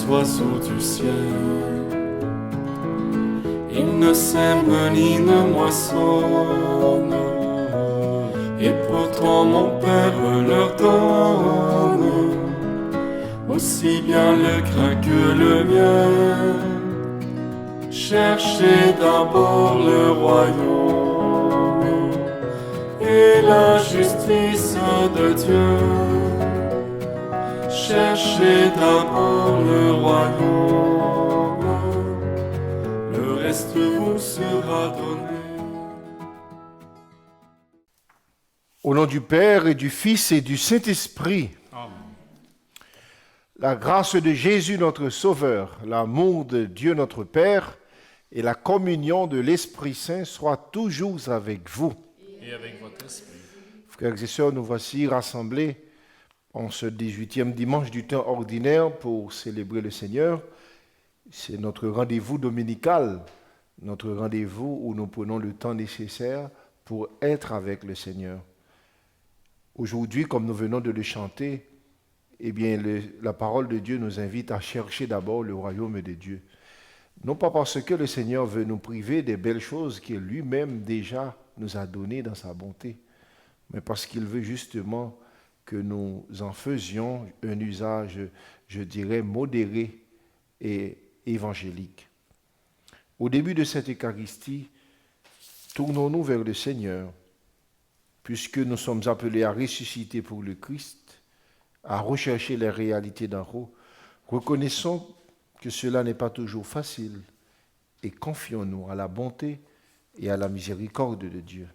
oiseaux du ciel. Ils ne sèment ni ne moissonnent, et pourtant mon Père leur donne aussi bien le grain que le miel. Cherchez d'abord le royaume et la justice de Dieu. Cherchez d'abord le royaume, le reste vous sera donné. Au nom du Père et du Fils et du Saint-Esprit, Amen. la grâce de Jésus notre Sauveur, l'amour de Dieu notre Père et la communion de l'Esprit Saint soient toujours avec vous. Et avec votre esprit. Frères et sœurs, nous voici rassemblés en ce 18e dimanche du temps ordinaire pour célébrer le Seigneur. C'est notre rendez-vous dominical, notre rendez-vous où nous prenons le temps nécessaire pour être avec le Seigneur. Aujourd'hui, comme nous venons de le chanter, eh bien, la parole de Dieu nous invite à chercher d'abord le royaume de Dieu. Non pas parce que le Seigneur veut nous priver des belles choses qu'il lui-même déjà nous a données dans sa bonté, mais parce qu'il veut justement que nous en faisions un usage, je dirais, modéré et évangélique. Au début de cette Eucharistie, tournons-nous vers le Seigneur, puisque nous sommes appelés à ressusciter pour le Christ, à rechercher les réalités d'en haut. Reconnaissons que cela n'est pas toujours facile et confions-nous à la bonté et à la miséricorde de Dieu.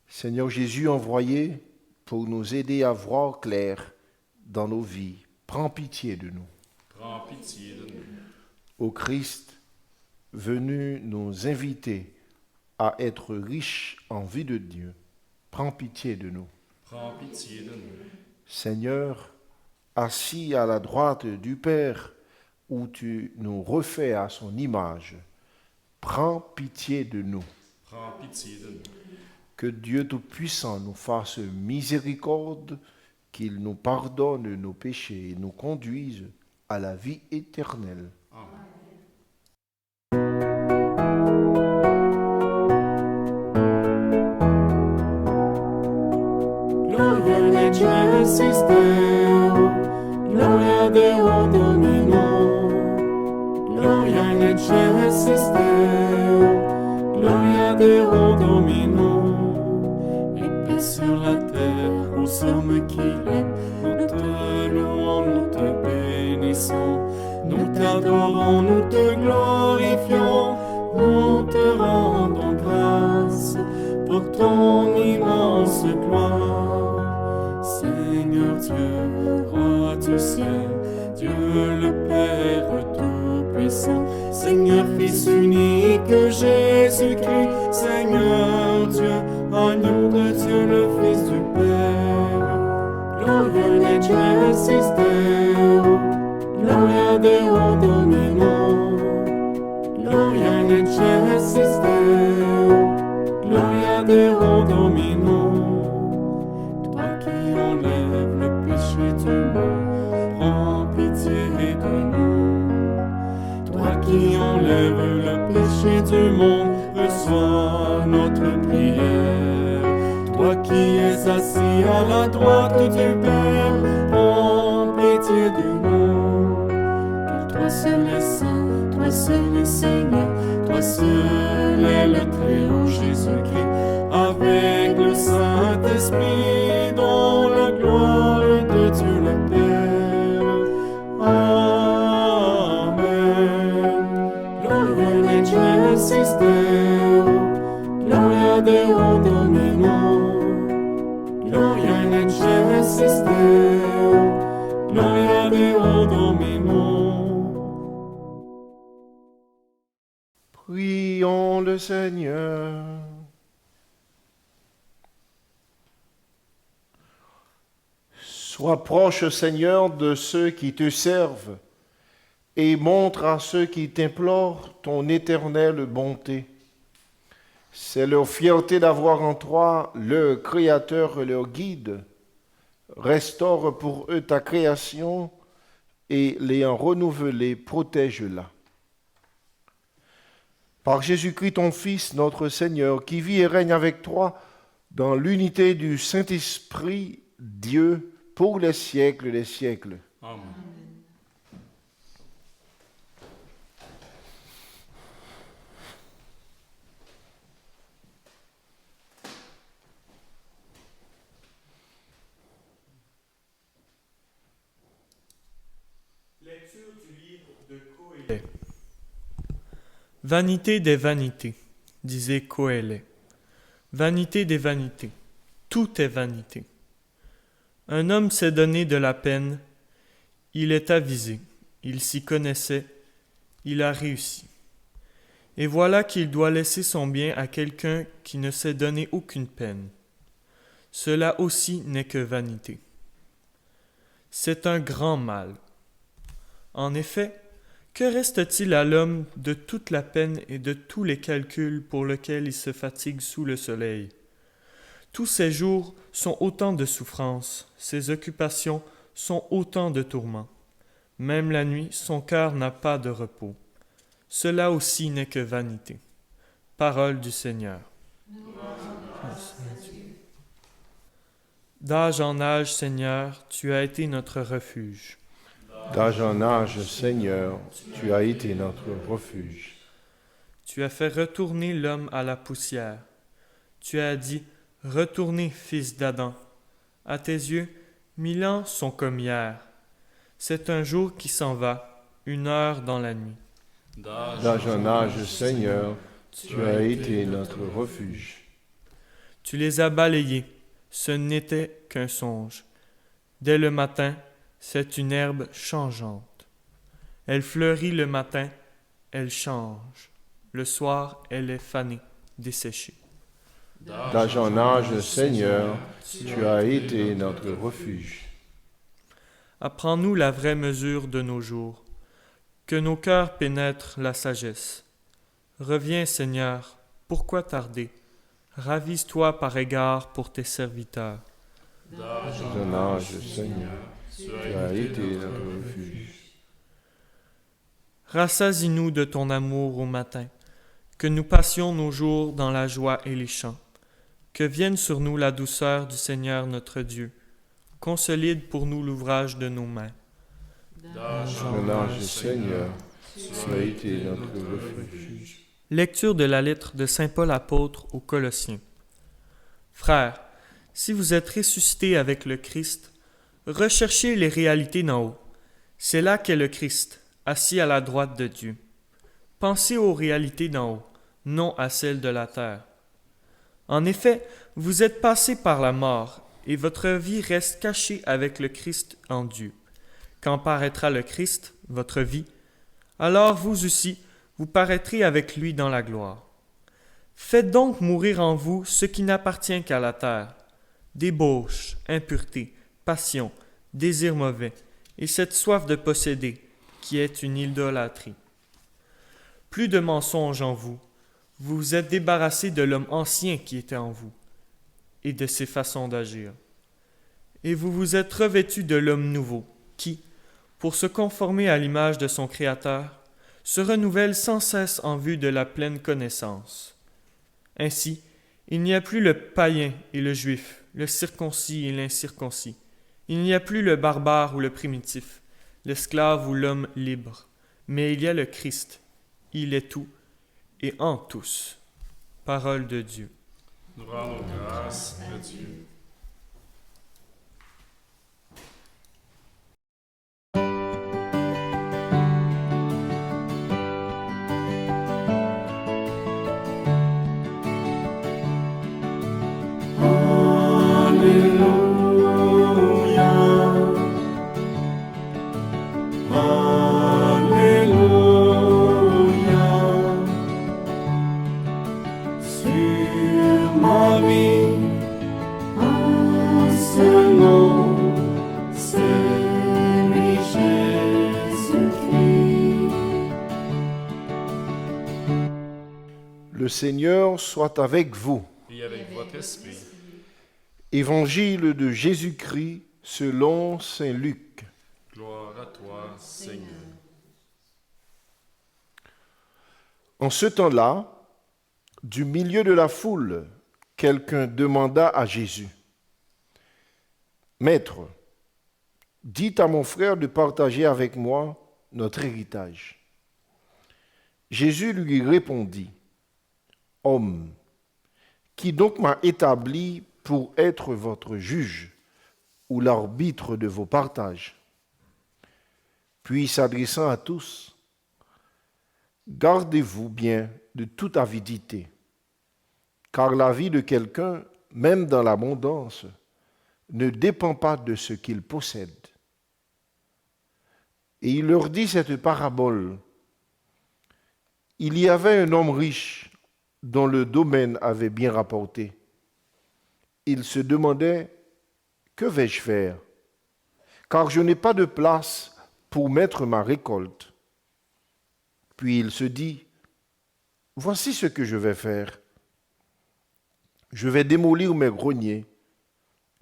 Seigneur Jésus envoyé pour nous aider à voir clair dans nos vies, prends pitié de nous. Prends pitié de nous. Ô Christ, venu nous inviter à être riches en vie de Dieu, prends pitié de nous. Prends pitié de nous. Seigneur, assis à la droite du Père, où tu nous refais à son image, prends pitié de nous. Prends pitié de nous. Que Dieu Tout-Puissant nous fasse miséricorde, qu'il nous pardonne nos péchés et nous conduise à la vie éternelle. Amen. Gloria in excelsis Deo, Gloria Deo Domino. Gloria in excelsis Deo, Gloria Deo Domino. Et paix sur la terre aux hommes qui l'aiment. Nous te louons, nous te bénissons. Nous t'adorons, nous te glorifions. Nous te rendons grâce pour ton immense gloire. Seigneur Dieu, roi du ciel, Dieu le Père Tout-Puissant, Seigneur Fils unique Jésus-Christ, Seigneur Dieu, agneau de Dieu le Fils du Père. Gloria in excelsis Deo, Gloria Deo Domino. Gloria in excelsis Deo, Gloria Deo Domino. Toi qui enlèves le péché du monde, prends pitié de nous. Toi qui enlèves le péché du monde, reçois notre prière. Toi qui es assis à la droite du Père, prends pitié de nous. Car toi seul est saint, toi seul est Seigneur, toi seul est le Très-Haut Jésus-Christ, avec le Saint-Esprit, dans la gloire de Dieu le Père. Amen. Gloria in excelsis Deo, Gloria Deo Domino. Gloria in excelsis Deo, Gloria Deo Domino. Prions le Seigneur. Sois proche, Seigneur, de ceux qui te servent et montre à ceux qui t'implorent ton éternelle bonté. C'est leur fierté d'avoir en toi leur Créateur et leur guide. Restaure pour eux ta création et l'ayant renouvelée, protège-la. Par Jésus-Christ, ton Fils, notre Seigneur, qui vit et règne avec toi dans l'unité du Saint-Esprit, Dieu, pour les siècles des siècles. Amen. Lecture du livre de Coëlet. Vanité des vanités, disait Coëlet. Vanité des vanités, tout est vanité. Un homme s'est donné de la peine, il est avisé, il s'y connaissait, il a réussi. Et voilà qu'il doit laisser son bien à quelqu'un qui ne s'est donné aucune peine. Cela aussi n'est que vanité. C'est un grand mal. En effet, que reste-t-il à l'homme de toute la peine et de tous les calculs pour lesquels il se fatigue sous le soleil? Tous ses jours sont autant de souffrances, ses occupations sont autant de tourments. Même la nuit, son cœur n'a pas de repos. Cela aussi n'est que vanité. Parole du Seigneur. D'âge en âge, Seigneur, tu as été notre refuge. D'âge en âge, Seigneur, tu as été notre refuge. Tu as fait retourner l'homme à la poussière. Tu as dit, retournez, fils d'Adam. À tes yeux, 1000 ans sont comme hier. C'est un jour qui s'en va, une heure dans la nuit. D'âge en âge, Seigneur, tu as été notre refuge. Tu les as balayés, ce n'était qu'un songe. Dès le matin, c'est une herbe changeante. Elle fleurit le matin, elle change. Le soir, elle est fanée, desséchée. D'âge en âge, Seigneur, tu as été notre refuge. Apprends-nous la vraie mesure de nos jours, que nos cœurs pénètrent la sagesse. Reviens, Seigneur, pourquoi tarder? Ravise-toi par égard pour tes serviteurs. D'âge en âge, Seigneur, tu as été notre refuge. Rassasie-nous de ton amour au matin, que nous passions nos jours dans la joie et les chants, que vienne sur nous la douceur du Seigneur notre Dieu, consolide pour nous l'ouvrage de nos mains. D'âge en âge, Seigneur, tu as été notre refuge. Lecture de la lettre de saint Paul apôtre aux Colossiens. Frères, si vous êtes ressuscités avec le Christ, recherchez les réalités d'en haut. C'est là qu'est le Christ, assis à la droite de Dieu. Pensez aux réalités d'en haut, non à celles de la terre. En effet, vous êtes passés par la mort, et votre vie reste cachée avec le Christ en Dieu. Quand paraîtra le Christ, votre vie, alors vous aussi, vous paraîtrez avec lui dans la gloire. Faites donc mourir en vous ce qui n'appartient qu'à la terre, débauche, impureté, passion, désir mauvais, et cette soif de posséder, qui est une idolâtrie. Plus de mensonges en vous, vous vous êtes débarrassés de l'homme ancien qui était en vous, et de ses façons d'agir. Et vous vous êtes revêtus de l'homme nouveau, qui, pour se conformer à l'image de son Créateur, se renouvelle sans cesse en vue de la pleine connaissance. Ainsi, il n'y a plus le païen et le juif, le circoncis et l'incirconcis. Il n'y a plus le barbare ou le primitif, l'esclave ou l'homme libre, mais il y a le Christ. Il est tout et en tous. Parole de Dieu. Nous rendons grâce à Dieu. Le Seigneur soit avec vous. Et avec votre esprit. Évangile de Jésus-Christ selon saint Luc. Gloire à toi, Seigneur. En ce temps-là, du milieu de la foule, quelqu'un demanda à Jésus, « Maître, dites à mon frère de partager avec moi notre héritage. » Jésus lui répondit, « Homme, qui donc m'a établi pour être votre juge ou l'arbitre de vos partages ?» Puis s'adressant à tous, « Gardez-vous bien de toute avidité, car la vie de quelqu'un, même dans l'abondance, ne dépend pas de ce qu'il possède. » Et il leur dit cette parabole. Il y avait un homme riche dont le domaine avait bien rapporté. Il se demandait, « Que vais-je faire? Car je n'ai pas de place pour mettre ma récolte. » Puis il se dit, « Voici ce que je vais faire. Je vais démolir mes greniers,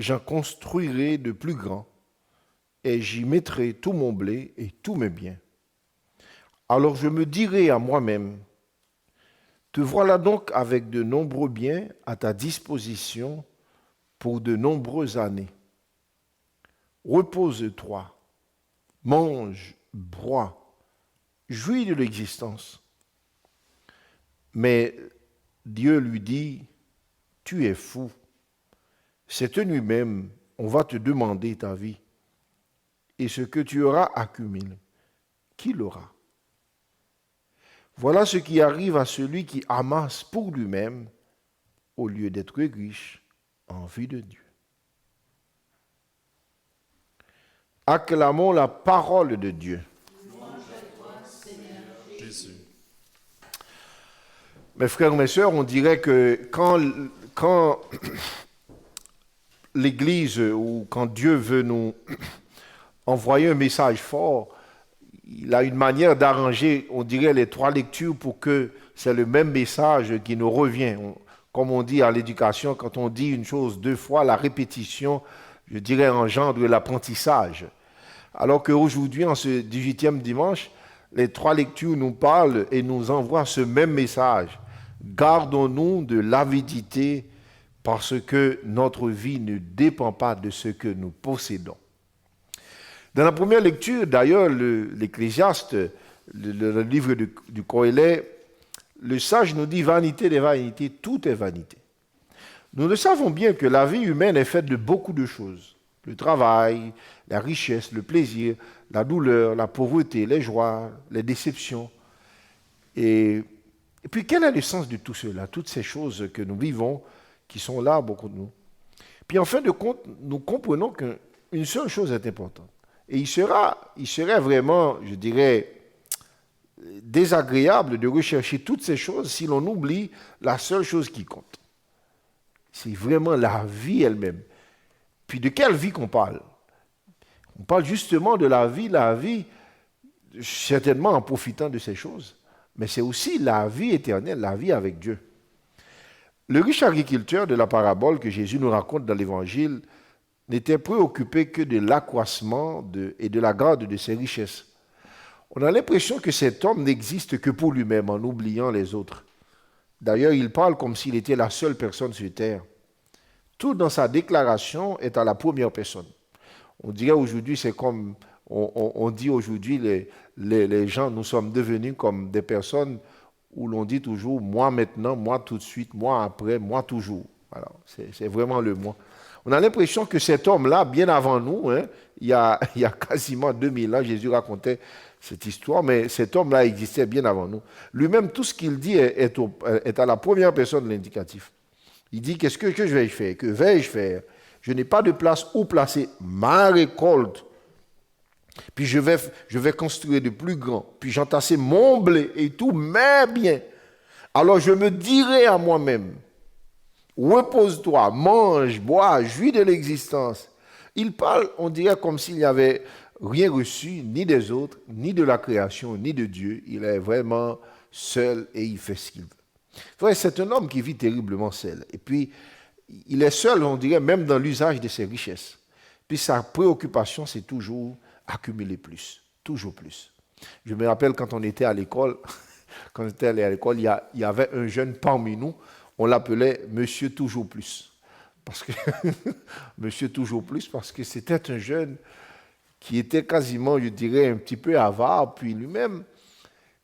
j'en construirai de plus grands, et j'y mettrai tout mon blé et tous mes biens. Alors je me dirai à moi-même, te voilà donc avec de nombreux biens à ta disposition pour de nombreuses années. Repose-toi, mange, bois, jouis de l'existence. » Mais Dieu lui dit, « Tu es fou. Cette nuit même, on va te demander ta vie. Et ce que tu auras accumulé, qui l'aura? Voilà ce qui arrive à celui qui amasse pour lui-même au lieu d'être riche en vue de Dieu. » Acclamons la parole de Dieu. Jésus. Mes frères, mes sœurs, on dirait que quand l'Église ou quand Dieu veut nous envoyer un message fort, il a une manière d'arranger, on dirait, les trois lectures pour que c'est le même message qui nous revient. Comme on dit à l'éducation, quand on dit une chose deux fois, la répétition, je dirais, engendre l'apprentissage. Alors qu'aujourd'hui, en ce 18e dimanche, les trois lectures nous parlent et nous envoient ce même message. Gardons-nous de l'avidité parce que notre vie ne dépend pas de ce que nous possédons. Dans la première lecture, d'ailleurs, l'Ecclésiaste, le livre du Qoélé, le sage nous dit « Vanité des vanités, tout est vanité ». Nous le savons bien que la vie humaine est faite de beaucoup de choses. Le travail, la richesse, le plaisir, la douleur, la pauvreté, les joies, les déceptions. Et puis, quel est le sens de tout cela, toutes ces choses que nous vivons, qui sont là, beaucoup de nous? Puis, en fin de compte, nous comprenons qu'une seule chose est importante. Et il serait vraiment, je dirais, désagréable de rechercher toutes ces choses si l'on oublie la seule chose qui compte. C'est vraiment la vie elle-même. Puis de quelle vie qu'on parle? On parle justement de la vie, certainement en profitant de ces choses, mais c'est aussi la vie éternelle, la vie avec Dieu. Le riche agriculteur de la parabole que Jésus nous raconte dans l'Évangile n'était préoccupé que de l'accroissement et de la garde de ses richesses. On a l'impression que cet homme n'existe que pour lui-même, en oubliant les autres. D'ailleurs, il parle comme s'il était la seule personne sur terre. Tout dans sa déclaration est à la première personne. On dirait aujourd'hui, c'est comme, on dit aujourd'hui, les gens, nous sommes devenus comme des personnes où l'on dit toujours « moi maintenant, moi tout de suite, moi après, moi toujours ». Alors, c'est vraiment le « moi ». On a l'impression que cet homme-là, bien avant nous, il y a quasiment 2000 ans, Jésus racontait cette histoire, mais cet homme-là existait bien avant nous. Lui-même, tout ce qu'il dit est à la première personne de l'indicatif. Il dit, qu'est-ce que je vais faire? Que vais-je faire? Je n'ai pas de place où placer ma récolte. Puis je vais construire de plus grand. Puis j'entasser mon blé et tous mes biens. Alors je me dirai à moi-même, repose-toi, mange, bois, jouis de l'existence. Il parle, on dirait comme s'il n'y avait rien reçu, ni des autres, ni de la création, ni de Dieu. Il est vraiment seul et il fait ce qu'il veut. C'est un homme qui vit terriblement seul. Et puis, il est seul, on dirait, même dans l'usage de ses richesses. Puis sa préoccupation, c'est toujours accumuler plus, toujours plus. Je me rappelle quand on était à l'école, quand on était allé à l'école, il y avait un jeune parmi nous, on l'appelait Monsieur Toujours Plus. Parce que Monsieur Toujours Plus, parce que c'était un jeune qui était quasiment, je dirais, un petit peu avare, puis lui-même,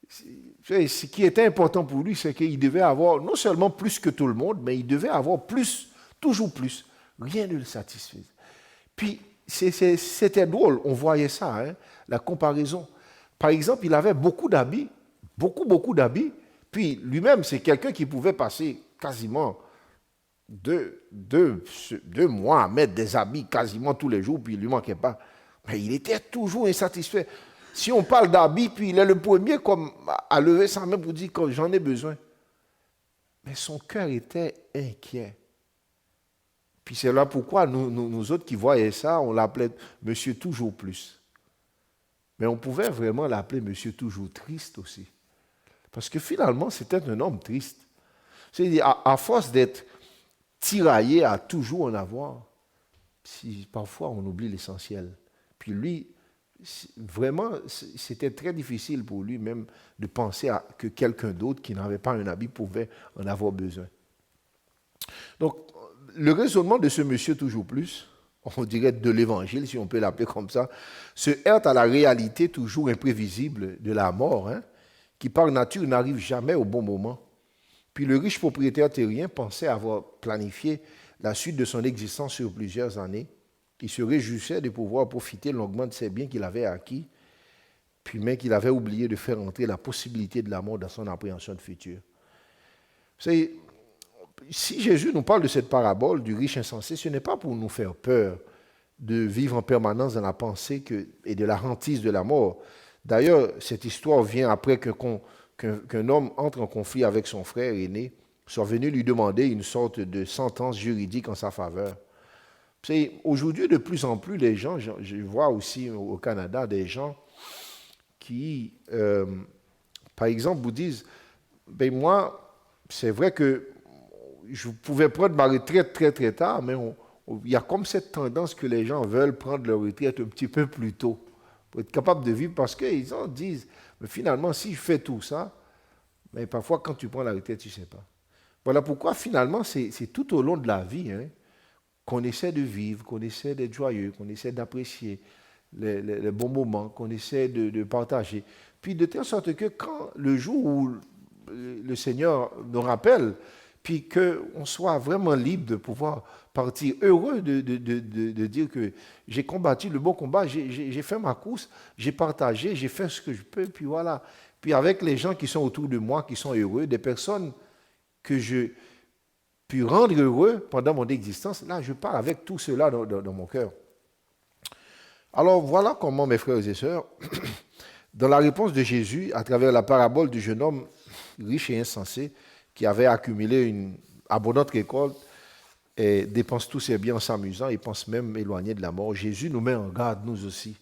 ce qui était important pour lui, c'est qu'il devait avoir non seulement plus que tout le monde, mais il devait avoir plus, toujours plus. Rien ne le satisfaisait. Puis, c'était drôle, on voyait ça, hein, la comparaison. Par exemple, il avait beaucoup d'habits, beaucoup d'habits, puis lui-même, c'est quelqu'un qui pouvait passer quasiment deux mois à mettre des habits quasiment tous les jours, puis il ne lui manquait pas. Mais il était toujours insatisfait. Si on parle d'habits, puis il est le premier comme à lever sa main pour dire que j'en ai besoin. Mais son cœur était inquiet. Puis c'est là pourquoi nous autres qui voyaient ça, on l'appelait Monsieur Toujours Plus. Mais on pouvait vraiment l'appeler Monsieur Toujours Triste aussi. Parce que finalement, c'était un homme triste. C'est-à-dire, à force d'être tiraillé à toujours en avoir, parfois on oublie l'essentiel. Puis lui, vraiment, c'était très difficile pour lui même de penser que quelqu'un d'autre qui n'avait pas un habit pouvait en avoir besoin. Donc, le raisonnement de ce monsieur Toujours Plus, on dirait de l'évangile, si on peut l'appeler comme ça, se heurte à la réalité toujours imprévisible de la mort, hein, qui par nature n'arrive jamais au bon moment. Puis le riche propriétaire terrien pensait avoir planifié la suite de son existence sur plusieurs années. Il se réjouissait de pouvoir profiter longuement de ses biens qu'il avait acquis, puis mais qu'il avait oublié de faire entrer la possibilité de la mort dans son appréhension de futur. Si Jésus nous parle de cette parabole du riche insensé, ce n'est pas pour nous faire peur de vivre en permanence dans la pensée et de la hantise de la mort. D'ailleurs, cette histoire vient après qu'un homme entre en conflit avec son frère aîné, soit venu lui demander une sorte de sentence juridique en sa faveur. Aujourd'hui, de plus en plus, les gens, je vois aussi au Canada des gens qui, par exemple, vous disent, ben moi, c'est vrai que je pouvais prendre ma retraite très, très tard, mais il y a comme cette tendance que les gens veulent prendre leur retraite un petit peu plus tôt pour être capable de vivre, parce qu'ils en disent, mais finalement, si je fais tout ça, mais parfois, quand tu prends la retraite, tu ne sais pas. Voilà pourquoi, finalement, c'est tout au long de la vie, hein, qu'on essaie de vivre, qu'on essaie d'être joyeux, qu'on essaie d'apprécier les bons moments, qu'on essaie de partager. Puis de telle sorte que quand le jour où le Seigneur nous rappelle, puis qu'on soit vraiment libre de pouvoir partir heureux de dire que j'ai combattu le bon combat, j'ai fait ma course, j'ai partagé, j'ai fait ce que je peux, puis voilà. Puis avec les gens qui sont autour de moi, qui sont heureux, des personnes que je puis rendre heureux pendant mon existence, là, je pars avec tout cela dans mon cœur. Alors, voilà comment, mes frères et sœurs, dans la réponse de Jésus, à travers la parabole du jeune homme riche et insensé, qui avait accumulé une abondante récolte et dépense tous ses biens en s'amusant et pense même éloigner de la mort, Jésus nous met en garde, nous aussi,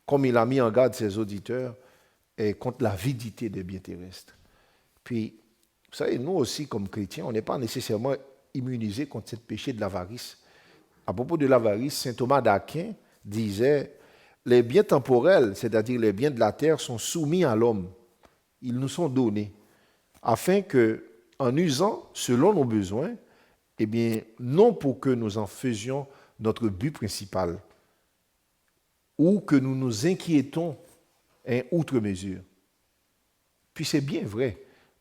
comme il a mis en garde ses auditeurs et contre l'avidité des biens terrestres. Puis, vous savez, nous aussi, comme chrétiens, on n'est pas nécessairement immunisés contre ce péché de l'avarice. À propos de l'avarice, saint Thomas d'Aquin disait « Les biens temporels, c'est-à-dire les biens de la terre, sont soumis à l'homme. Ils nous sont donnés, afin que, en usant selon nos besoins, eh bien, non pour que nous en faisions notre but principal, ou que nous nous inquiétons outre mesure. » Puis c'est bien vrai.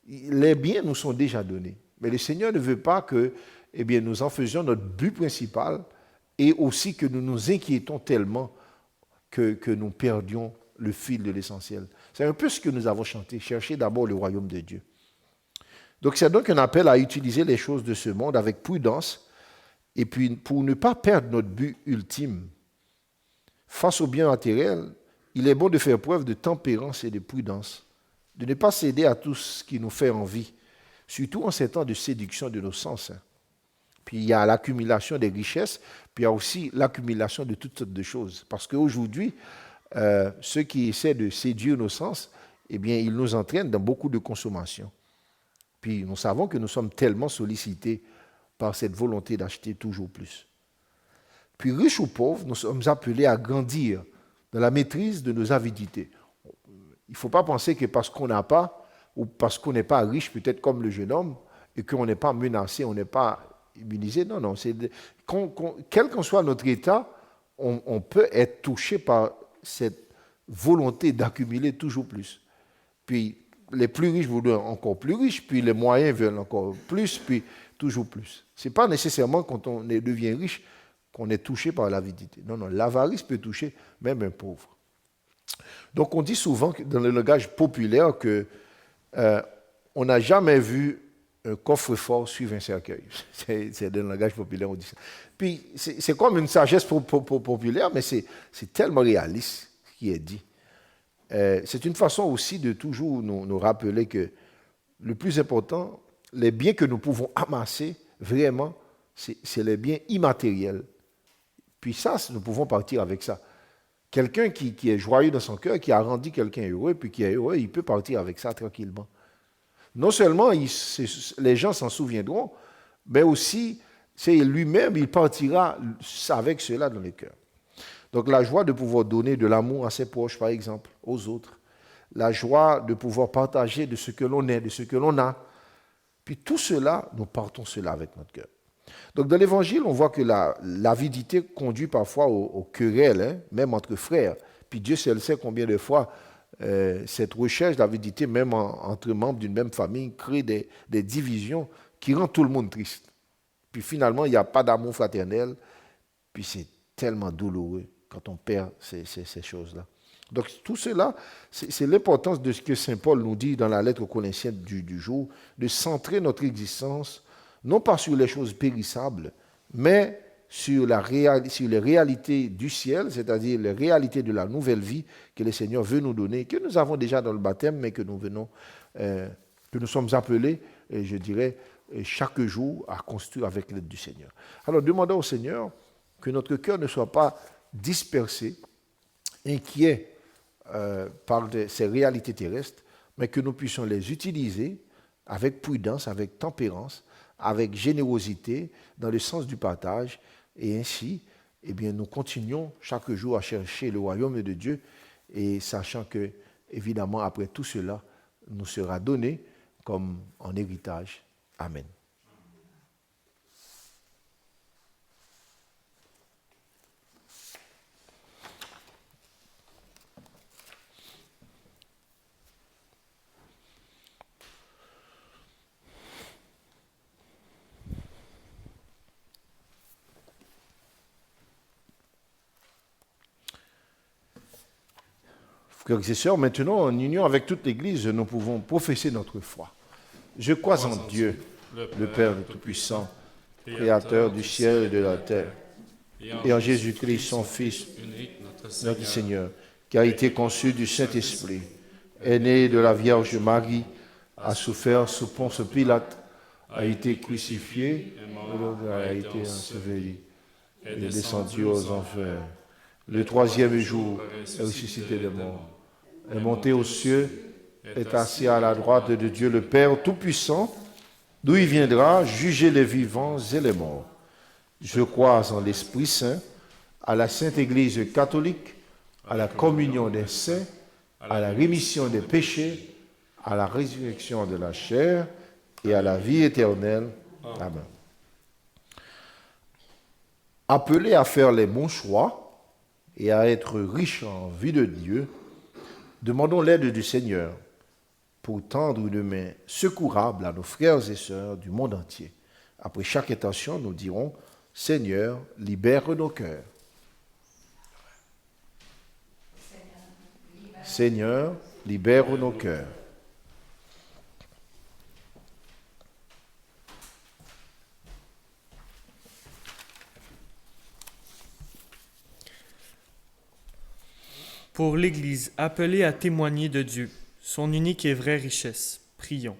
Les biens nous sont déjà donnés. Mais le Seigneur ne veut pas que eh bien, nous en faisions notre but principal et aussi que nous nous inquiétons tellement que nous perdions le fil de l'essentiel. C'est un peu ce que nous avons chanté, chercher d'abord le royaume de Dieu. Donc c'est donc un appel à utiliser les choses de ce monde avec prudence et puis pour ne pas perdre notre but ultime. Face aux biens matériels, il est bon de faire preuve de tempérance et de prudence, de ne pas céder à tout ce qui nous fait envie, surtout en ces temps de séduction de nos sens. Puis il y a l'accumulation des richesses, puis il y a aussi l'accumulation de toutes sortes de choses. Parce qu'aujourd'hui, ceux qui essaient de séduire nos sens, eh bien, ils nous entraînent dans beaucoup de consommation. Puis nous savons que nous sommes tellement sollicités par cette volonté d'acheter toujours plus. Puis riches ou pauvres, nous sommes appelés à grandir dans la maîtrise de nos avidités. Il ne faut pas penser que parce qu'on n'a pas, ou parce qu'on n'est pas riche, peut-être comme le jeune homme, et qu'on n'est pas menacé, on n'est pas immunisé. Non, non. Quel qu'en soit notre état, on peut être touché par cette volonté d'accumuler toujours plus. Puis les plus riches voudront encore plus riches, puis les moyens veulent encore plus, puis toujours plus. Ce n'est pas nécessairement quand on devient riche qu'on est touché par l'avidité. Non, non, l'avarice peut toucher même un pauvre. Donc on dit souvent dans le langage populaire que on n'a jamais vu un coffre-fort suivre un cercueil. C'est dans le langage populaire, on dit ça. Puis c'est comme une sagesse populaire, mais c'est tellement réaliste ce qui est dit. C'est une façon aussi de toujours nous rappeler que le plus important, les biens que nous pouvons amasser, vraiment, c'est les biens immatériels. Puis ça, nous pouvons partir avec ça. Quelqu'un qui est joyeux dans son cœur, qui a rendu quelqu'un heureux, puis qui est heureux, il peut partir avec ça tranquillement. Non seulement les gens s'en souviendront, mais aussi, c'est lui-même, il partira avec cela dans le cœur. Donc la joie de pouvoir donner de l'amour à ses proches, par exemple, aux autres. La joie de pouvoir partager de ce que l'on est, de ce que l'on a. Puis tout cela, nous partons cela avec notre cœur. Donc dans l'Évangile, on voit que l'avidité conduit parfois aux querelles, même entre frères. Puis Dieu seul sait combien de fois cette recherche d'avidité, même entre membres d'une même famille, crée des divisions qui rendent tout le monde triste. Puis finalement, il n'y a pas d'amour fraternel. Puis c'est tellement douloureux quand on perd ces choses-là. Donc tout cela, c'est l'importance de ce que Saint Paul nous dit dans la lettre aux Corinthiens du jour, de centrer notre existence, non pas sur les choses périssables, mais sur les réalités du ciel, c'est-à-dire les réalités de la nouvelle vie que le Seigneur veut nous donner, que nous avons déjà dans le baptême, mais que nous sommes appelés, je dirais, chaque jour à construire avec l'aide du Seigneur. Alors demandons au Seigneur que notre cœur ne soit pas dispersé, inquiet par ces réalités terrestres, mais que nous puissions les utiliser avec prudence, avec tempérance, avec générosité, dans le sens du partage, et ainsi, eh bien, nous continuons chaque jour à chercher le royaume de Dieu, et sachant que, évidemment, après tout cela, nous sera donné comme en héritage. Amen. Frères et sœurs, maintenant, en union avec toute l'Église, nous pouvons professer notre foi. Je crois en Dieu, le Père Tout-Puissant, Créateur du ciel et de la terre, et en Jésus-Christ, son Fils, notre Seigneur, qui a été conçu du Saint-Esprit, est né de la Vierge Marie, a souffert sous Ponce Pilate, a été crucifié, a été enseveli, et est descendu aux enfers. Le troisième jour, est ressuscité des morts, est monté aux cieux, est assis à la droite de Dieu le Père Tout-Puissant, d'où il viendra juger les vivants et les morts. Je crois en l'Esprit Saint, à la Sainte Église catholique, à la communion des saints, à la rémission des péchés, à la résurrection de la chair et à la vie éternelle. Amen. Appelés à faire les bons choix et à être riches en vie de Dieu, demandons l'aide du Seigneur pour tendre une main secourable à nos frères et sœurs du monde entier. Après chaque intention, nous dirons « Seigneur, libère nos cœurs ». Seigneur, libère nos cœurs. Pour l'Église appelée à témoigner de Dieu, son unique et vraie richesse, prions.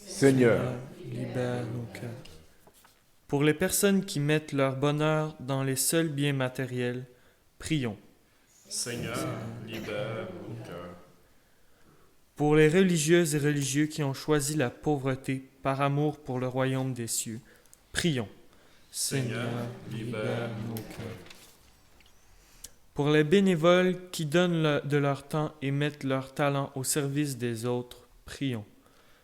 Seigneur, libère nos cœurs. Pour les personnes qui mettent leur bonheur dans les seuls biens matériels, prions. Seigneur, libère nos cœurs. Pour les religieuses et religieux qui ont choisi la pauvreté par amour pour le royaume des cieux, prions. Seigneur, libère nos cœurs. Pour les bénévoles qui donnent de leur temps et mettent leur talent au service des autres, prions.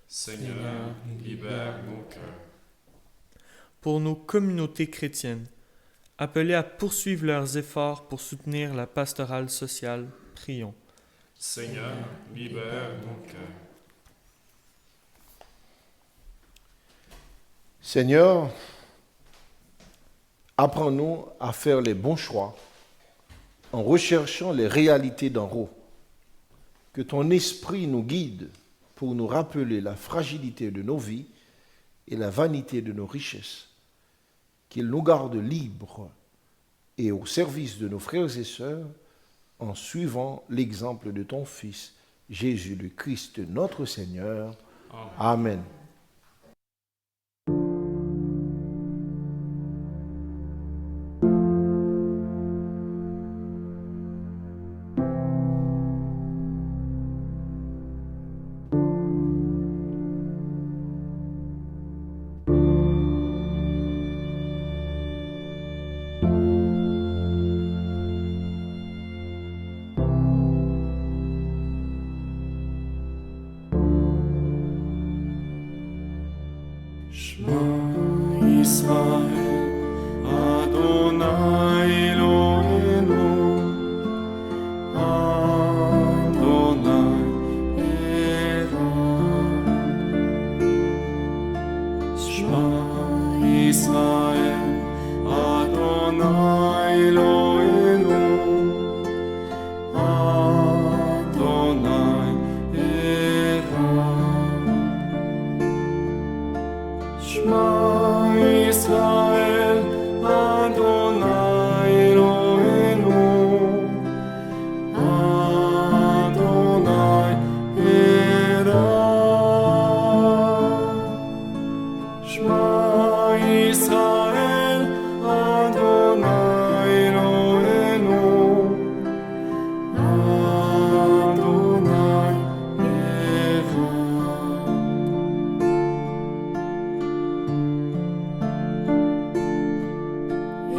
Seigneur, libère nos cœurs. Pour nos communautés chrétiennes, appelées à poursuivre leurs efforts pour soutenir la pastorale sociale, prions. Seigneur, libère nos cœurs. Seigneur, apprends-nous à faire les bons choix en recherchant les réalités d'en haut. Que ton esprit nous guide pour nous rappeler la fragilité de nos vies et la vanité de nos richesses. Qu'il nous garde libres et au service de nos frères et sœurs en suivant l'exemple de ton Fils, Jésus le Christ, notre Seigneur. Amen. Israël, Adonai Eloheinu, Adonai Echad. Shema Israël, Adonai Eloheinu, Adonai Echad. Shema Israël, Adonai Eloheinu, Adonai Echad. Shema Israël, Adonai Eloheinu, Adonai Echad.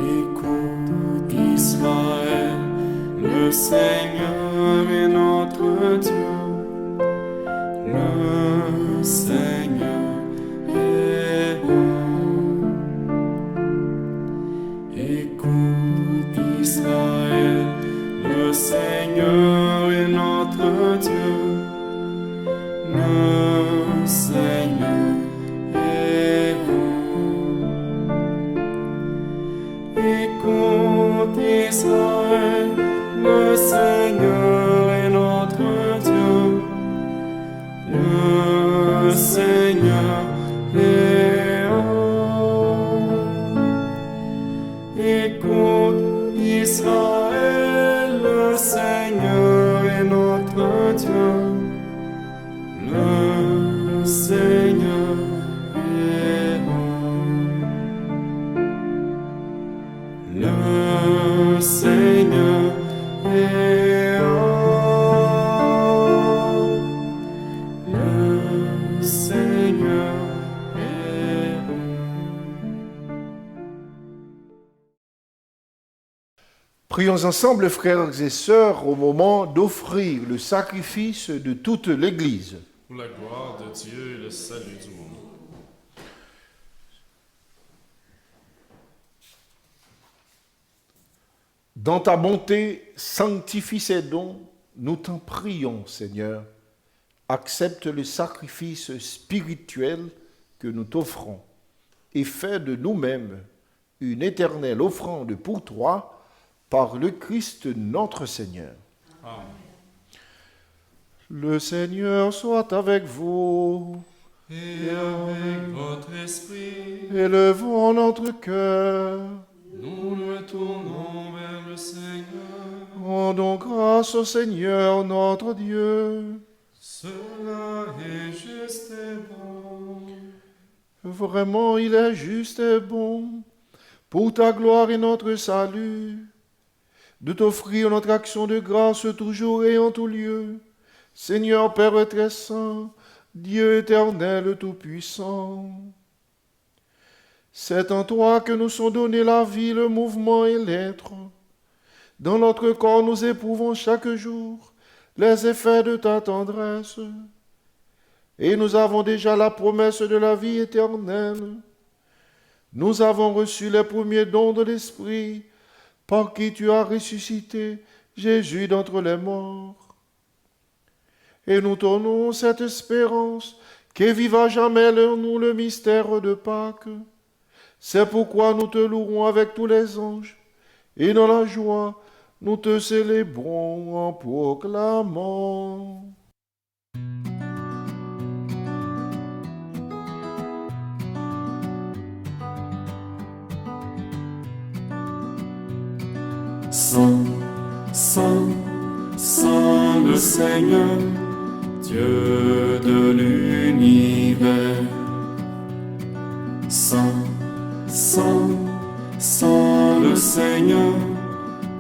Écoute Israël, le Seigneur est notre Dieu. Le Seigneur est un. Écoute Israël, le Seigneur est notre Dieu. Le Seigneur est un. Écoute Israël, le Seigneur est notre Dieu. Le Seigneur est un. Écoute Israël, le Seigneur est notre Dieu. Le Seigneur est un. Le Seigneur est un. Le Seigneur est un. Prions ensemble, frères et sœurs, au moment d'offrir le sacrifice de toute l'Église. Pour la gloire de Dieu et le salut du monde. Dans ta bonté, sanctifie ces dons, nous t'en prions, Seigneur. Accepte le sacrifice spirituel que nous t'offrons et fais de nous-mêmes une éternelle offrande pour toi par le Christ notre Seigneur. Amen. Le Seigneur soit avec vous. Et avec votre esprit, Élevons notre cœur. nous nous tournons vers le Seigneur. Rendons grâce au Seigneur notre Dieu. Cela est juste et bon. Vraiment, il est juste et bon, pour ta gloire et notre salut, de t'offrir notre action de grâce toujours et en tout lieu. Seigneur Père très saint, Dieu éternel tout-puissant. C'est en toi que nous sont donnés la vie, le mouvement et l'être. Dans notre corps, nous éprouvons chaque jour les effets de ta tendresse. Et nous avons déjà la promesse de la vie éternelle. Nous avons reçu les premiers dons de l'Esprit, par qui tu as ressuscité Jésus d'entre les morts. Et nous tenons cette espérance qu'est vive à jamais en nous le mystère de Pâques. C'est pourquoi nous te louerons avec tous les anges, et dans la joie, nous te célébrons en proclamant. Saint, Saint, Saint le Seigneur, Dieu de l'univers. Saint, Saint, Saint le Seigneur,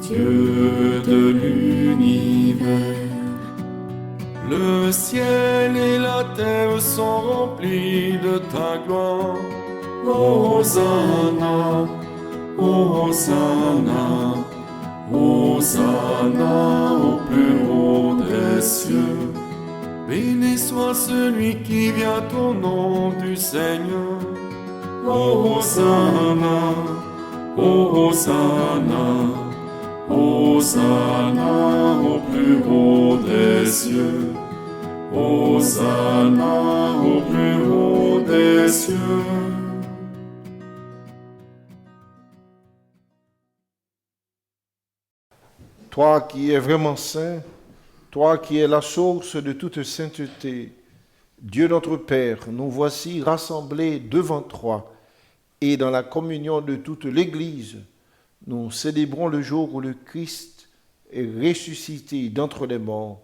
Dieu de l'univers. Le ciel et la terre sont remplis de ta gloire. Hosanna, Hosanna, Hosanna au plus haut des cieux. Béni soit celui qui vient au nom du Seigneur. Hosanna, Hosanna, Hosanna au plus haut des cieux. Hosanna au plus haut des cieux. Toi qui es vraiment saint, toi qui es la source de toute sainteté, Dieu notre Père, nous voici rassemblés devant toi et dans la communion de toute l'Église, nous célébrons le jour où le Christ est ressuscité d'entre les morts.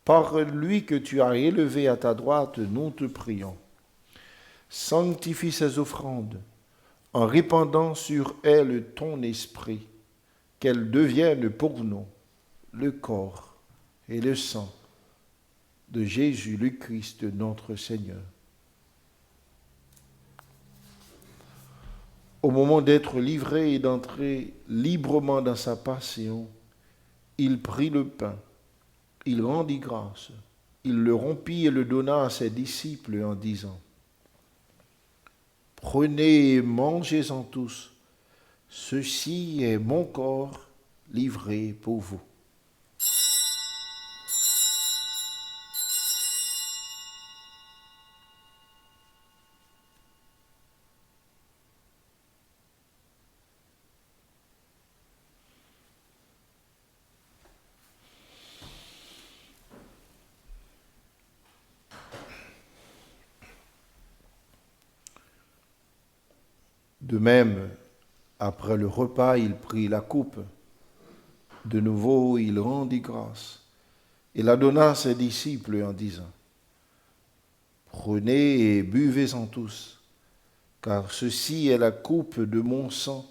Par lui que tu as élevé à ta droite, nous te prions. Sanctifie ces offrandes en répandant sur elles ton esprit, qu'elles deviennent pour nous le corps et le sang de Jésus le Christ notre Seigneur. Au moment d'être livré et d'entrer librement dans sa passion, il prit le pain, il rendit grâce, il le rompit et le donna à ses disciples en disant : « Prenez et mangez-en tous, ceci est mon corps livré pour vous. » De même, après le repas, il prit la coupe. De nouveau, il rendit grâce et la donna à ses disciples en disant : « Prenez et buvez-en tous, car ceci est la coupe de mon sang,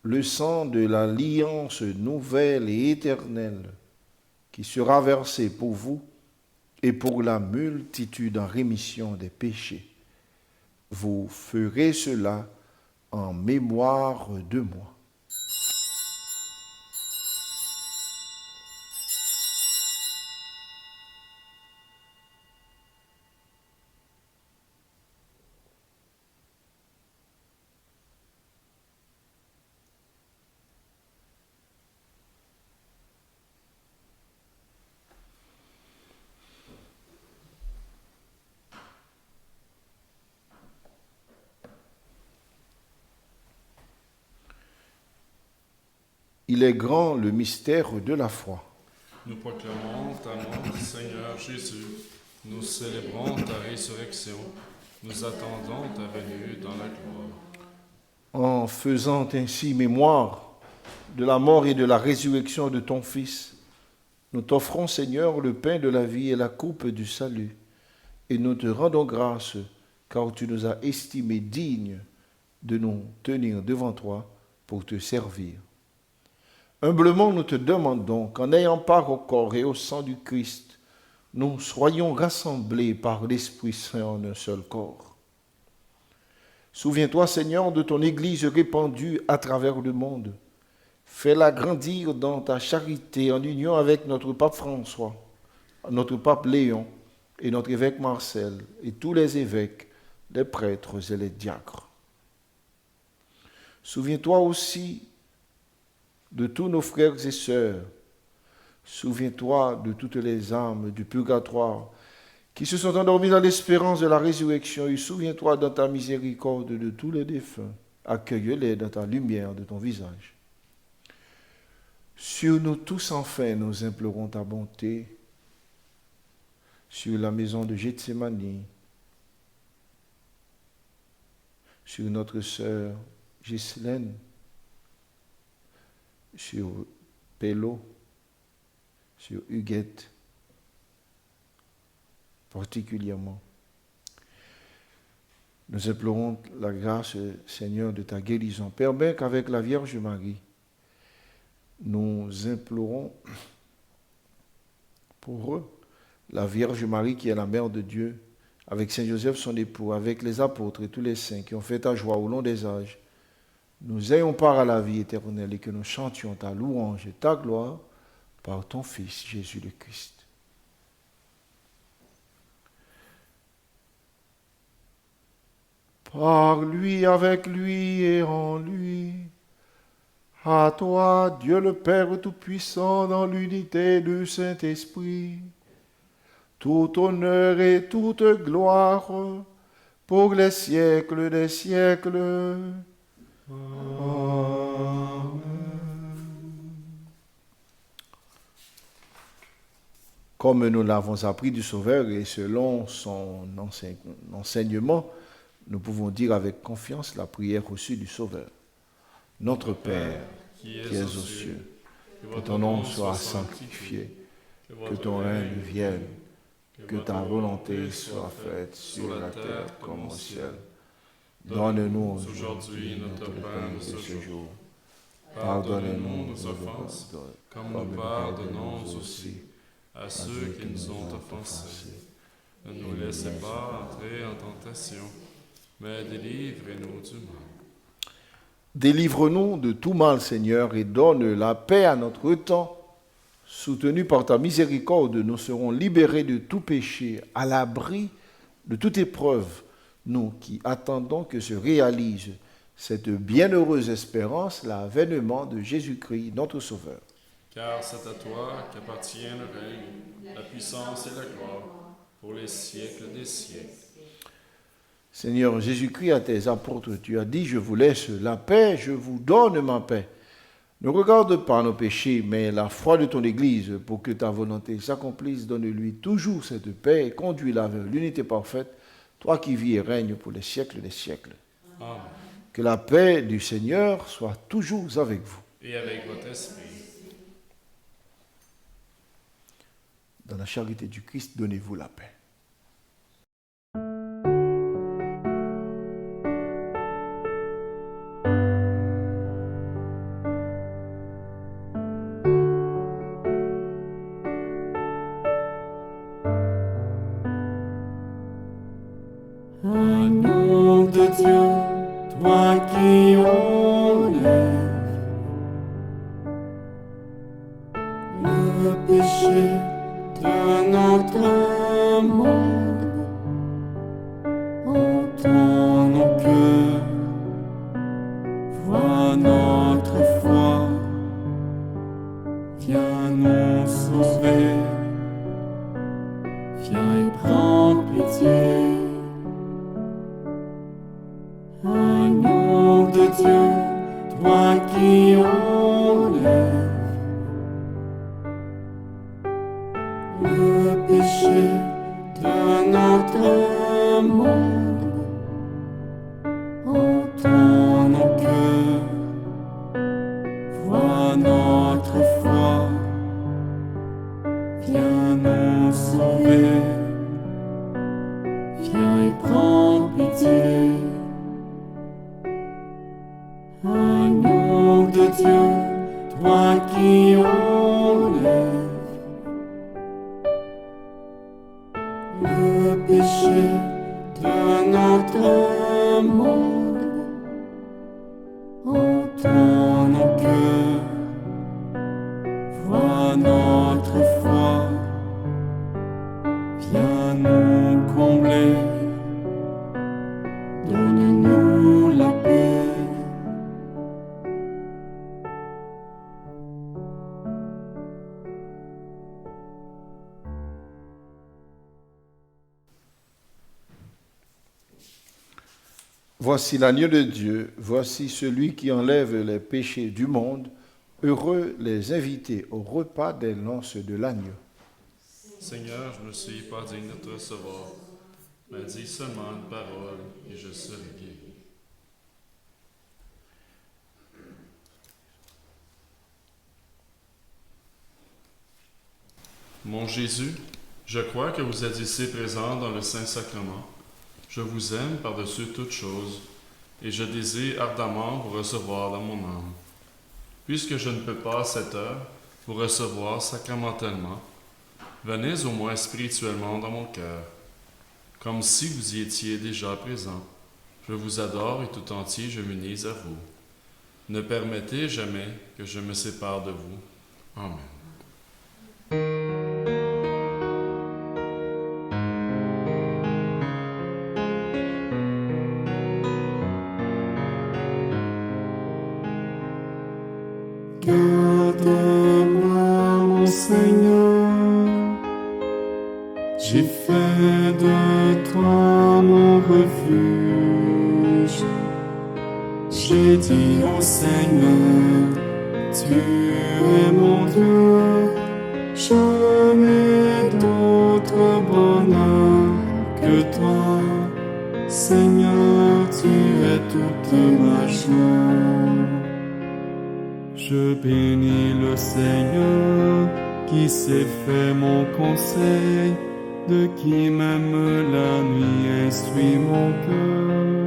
le sang de l'alliance nouvelle et éternelle, qui sera versé pour vous et pour la multitude en rémission des péchés. Vous ferez cela en mémoire de moi. » Il est grand le mystère de la foi. Nous proclamons ta mort, Seigneur Jésus. Nous célébrons ta résurrection. Nous attendons ta venue dans la gloire. En faisant ainsi mémoire de la mort et de la résurrection de ton Fils, nous t'offrons, Seigneur, le pain de la vie et la coupe du salut. Et nous te rendons grâce, car tu nous as estimés dignes de nous tenir devant toi pour te servir. Humblement, nous te demandons qu'en ayant part au corps et au sang du Christ, nous soyons rassemblés par l'Esprit Saint en un seul corps. Souviens-toi, Seigneur, de ton Église répandue à travers le monde. Fais-la grandir dans ta charité en union avec notre pape François, notre pape Léon et notre évêque Marcel et tous les évêques, les prêtres et les diacres. Souviens-toi aussi de tous nos frères et sœurs. Souviens-toi de toutes les âmes du purgatoire qui se sont endormis dans l'espérance de la résurrection, et souviens-toi dans ta miséricorde de tous les défunts. Accueille-les dans ta lumière de ton visage. Sur nous tous, enfin, nous implorons ta bonté. Sur la maison de Gethsémani, sur notre sœur Ghislaine, sur Pélo, sur Huguette, particulièrement. Nous implorons la grâce, Seigneur, de ta guérison. Permets qu'avec la Vierge Marie, nous implorons pour eux, la Vierge Marie qui est la Mère de Dieu, avec Saint Joseph son époux, avec les apôtres et tous les saints qui ont fait ta joie au long des âges, nous ayons part à la vie éternelle et que nous chantions ta louange et ta gloire par ton Fils Jésus le Christ. Par lui, avec lui et en lui, à toi, Dieu le Père Tout-Puissant, dans l'unité du Saint-Esprit, tout honneur et toute gloire pour les siècles des siècles. Amen. Comme nous l'avons appris du Sauveur et selon son enseignement, nous pouvons dire avec confiance la prière reçue du Sauveur. Notre Père, qui es aux cieux, que ton nom soit sanctifié, que ton règne vienne, que ta volonté soit faite sur la terre comme au ciel. Donne-nous aujourd'hui notre pain de ce jour. Pardonne-nous nos offenses, comme nous pardonnons aussi à ceux qui nous ont offensés. Ne nous laissez pas entrer en tentation, mais délivrez-nous du mal. Délivre-nous de tout mal, Seigneur, et donne la paix à notre temps. Soutenus par ta miséricorde, nous serons libérés de tout péché, à l'abri de toute épreuve, nous qui attendons que se réalise cette bienheureuse espérance, l'avènement de Jésus-Christ, notre Sauveur. Car c'est à toi qu'appartient le règne, la puissance et la gloire, pour les siècles des siècles. Seigneur Jésus-Christ, à tes apôtres, tu as dit, je vous laisse la paix, je vous donne ma paix. Ne regarde pas nos péchés, mais la foi de ton Église, pour que ta volonté s'accomplisse. Donne-lui toujours cette paix et conduis-la vers l'unité parfaite, toi qui vis et règnes pour les siècles des siècles. Amen. Que la paix du Seigneur soit toujours avec vous. Et avec votre esprit. Dans la charité du Christ, donnez-vous la paix. Agneau de Dieu, toi qui enlèves le péché de notre monde, entends nos cœurs, vois notre foi, viens nous sauver, viens et prends pitié. Agneau de Dieu, toi qui enlèves le péché de notre monde, entends nos cœurs, vois notre foi, viens nous sauver, viens et prends pitié. Agneau de Dieu, toi qui enlèves le péché de notre monde, Voici l'agneau de Dieu, voici celui qui enlève les péchés du monde. Heureux les invités au repas des noces de l'agneau. Seigneur, je ne suis pas digne de te recevoir, mais dis seulement une parole et je serai guéri. Mon Jésus, je crois que vous êtes ici présent dans le Saint-Sacrement. Je vous aime par-dessus toutes choses et je désire ardemment vous recevoir dans mon âme. Puisque je ne peux pas à cette heure vous recevoir sacramentellement, venez au moins spirituellement dans mon cœur, comme si vous y étiez déjà présent. Je vous adore et tout entier je m'unis à vous. Ne permettez jamais que je me sépare de vous. Amen. Garde-moi, mon Seigneur, j'ai fait de toi mon refuge. J'ai dit au Seigneur, tu es mon Dieu, je n'ai d'autre bonheur que toi. Seigneur, tu es toute ma joie. Je bénis le Seigneur qui s'est fait mon conseil, de qui même la nuit instruit mon cœur.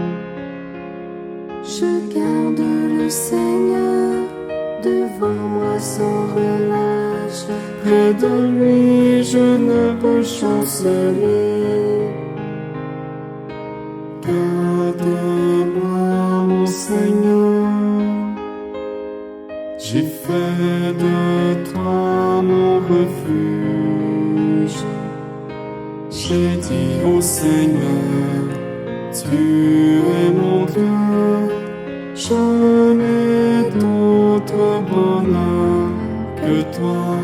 Je garde le Seigneur devant moi sans relâche. Près de lui je ne peux chanceler. Garde-moi, mon Seigneur, j'ai fait de toi mon refuge. J'ai dit au Seigneur, tu es mon Dieu, je n'ai d'autre bonheur que toi.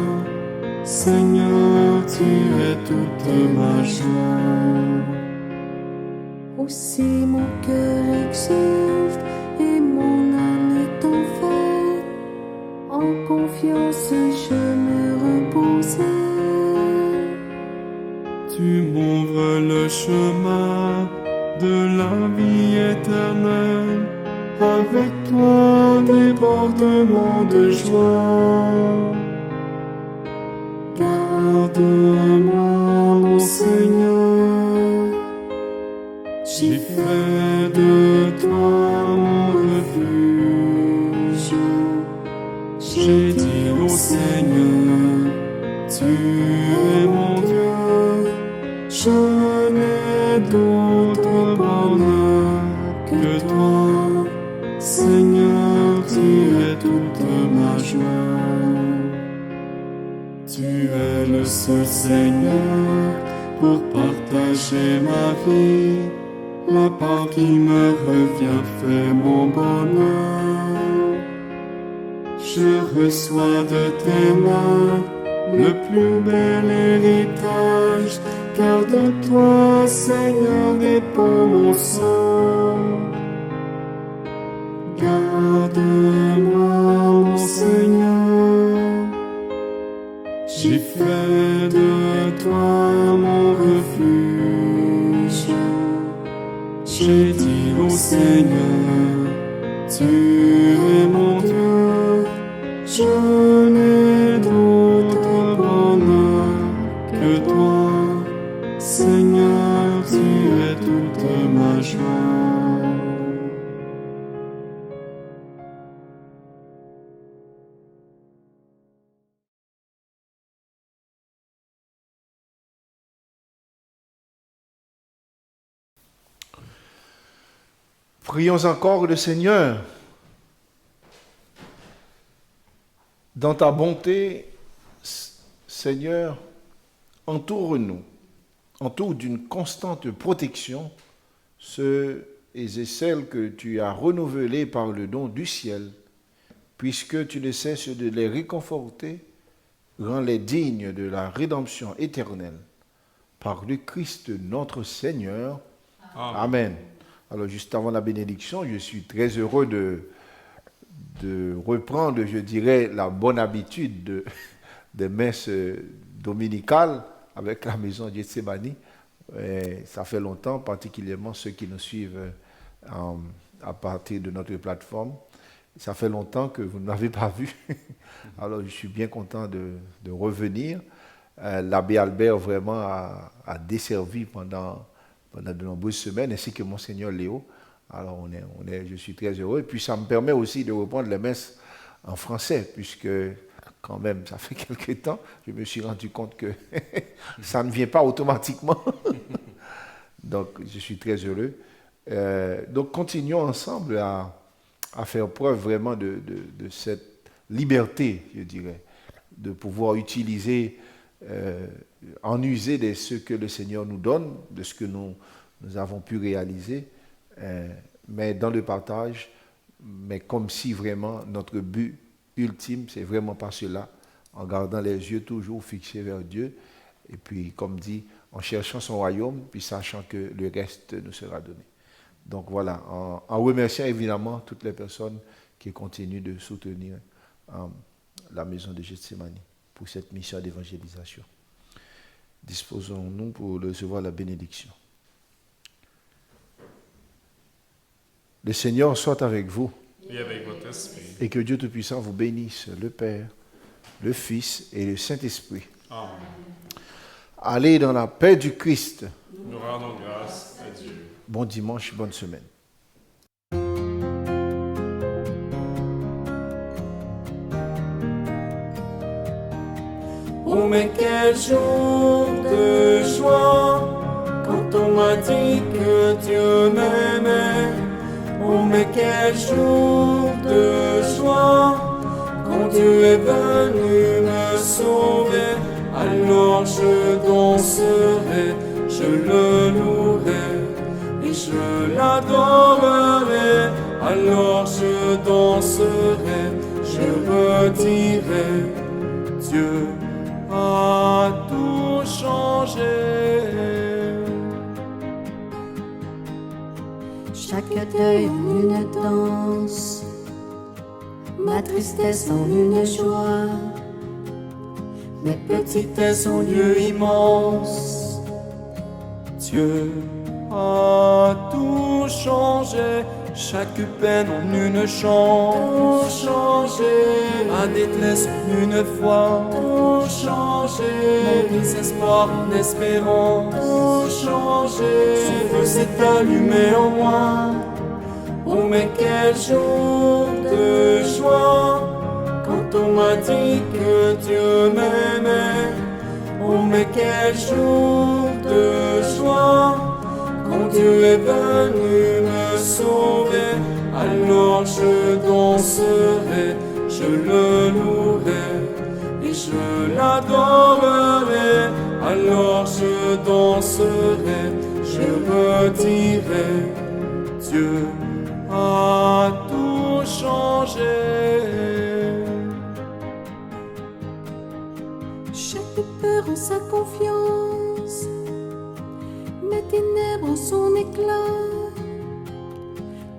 Seigneur, tu es toute ma joie. Aussi mon cœur exulte et mon âme est en fête. En confiance je me reposais. Tu m'ouvres le chemin de la vie éternelle. Avec toi, débordement de joie. Garde-moi, mon Seigneur, j'ai fait de toi mon refuge. J'ai dit au Seigneur, tu es mon Dieu, je n'ai d'autre bonheur que toi. Seigneur, tu es toute ma joie. Tu es le seul Seigneur pour partager ma vie. La part qui me revient fait mon bonheur. Je reçois de tes mains le plus bel héritage, car de toi, Seigneur, dépend mon sang. Garde-moi, mon Seigneur, j'ai fait de toi mon refuge. J'ai dit au Seigneur, tu es mon Dieu, je n'ai d'autre bonheur que toi. Seigneur, tu es toute ma joie. Prions encore le Seigneur. Dans ta bonté, Seigneur, entoure-nous, entoure d'une constante protection ceux et celles que tu as renouvelés par le don du ciel, puisque tu ne cesses de les réconforter, rends-les dignes de la rédemption éternelle. Par le Christ notre Seigneur. Amen. Alors, juste avant la bénédiction, je suis très heureux de reprendre, je dirais, la bonne habitude des messes dominicales avec la maison de Gethsemane. Ça fait longtemps, particulièrement ceux qui nous suivent à partir de notre plateforme. Ça fait longtemps que vous ne m'avez pas vu. Alors, je suis bien content de revenir. L'abbé Albert vraiment a desservi pendant de nombreuses semaines, ainsi que Monseigneur Léo. Alors, je suis très heureux. Et puis, ça me permet aussi de reprendre les messes en français, puisque, quand même, ça fait quelques temps, je me suis rendu compte que ça ne vient pas automatiquement. Donc, je suis très heureux. Donc, continuons ensemble à faire preuve vraiment de cette liberté, je dirais, de pouvoir utiliser, en user de ce que le Seigneur nous donne, de ce que nous avons pu réaliser, mais dans le partage, mais comme si vraiment notre but ultime, c'est vraiment pas cela, en gardant les yeux toujours fixés vers Dieu, et puis, comme dit, en cherchant son royaume, puis sachant que le reste nous sera donné. Donc voilà, en remerciant évidemment toutes les personnes qui continuent de soutenir la maison de Gethsemane pour cette mission d'évangélisation. Disposons-nous pour recevoir la bénédiction. Le Seigneur soit avec vous. Et avec votre esprit. Et que Dieu Tout-Puissant vous bénisse, le Père, le Fils et le Saint-Esprit. Amen. Allez dans la paix du Christ. Nous rendons grâce à Dieu. Bon dimanche, bonne semaine. Oh mais quel jour de joie quand on m'a dit que Dieu m'aimait. Oh mais quel jour de joie quand Dieu est venu me sauver. Alors je danserai, je le louerai et je l'adorerai. Alors je danserai, je redirai, Dieu a tout changé. Chaque deuil en une danse, ma tristesse en une joie, mes petitesses ont lieu immense. Dieu a tout changé. Chaque peine en une chance, tout changé. Ma détresse en une foi, tout changé. Mon désespoir en espérance, tout changé. Son feu s'est allumé en moi. Oh mais quel jour de joie quand on m'a dit que Dieu m'aimait. Oh mais quel jour de joie quand Dieu est venu me sauver. Alors je danserai, je le louerai et je l'adorerai. Alors je danserai, je redirai, Dieu a tout changé. chaque peur en sa confiance, mes ténèbres en son éclat,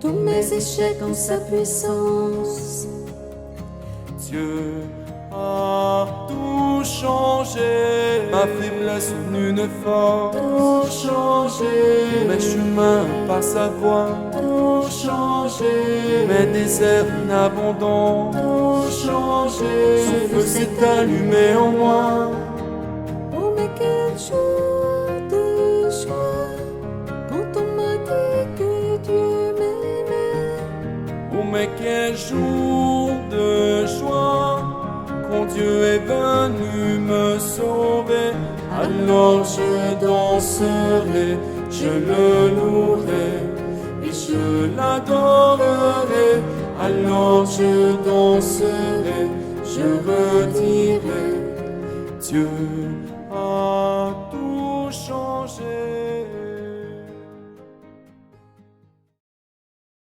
tous mes échecs en sa puissance. Dieu a tout changé. Ma faiblesse en une force, tout changé. Mes chemins par sa voie, tout changé. Mes déserts en abondance, tout changé. Son feu s'est allumé en moi. Oh mais quel jour de joie quand on m'a dit que Dieu m'aimait. Oh mais quel jour de joie quand Dieu est venu me sauver. Alors je danserai, je le louerai et je l'adorerai. Alors je danserai, je redirai, Dieu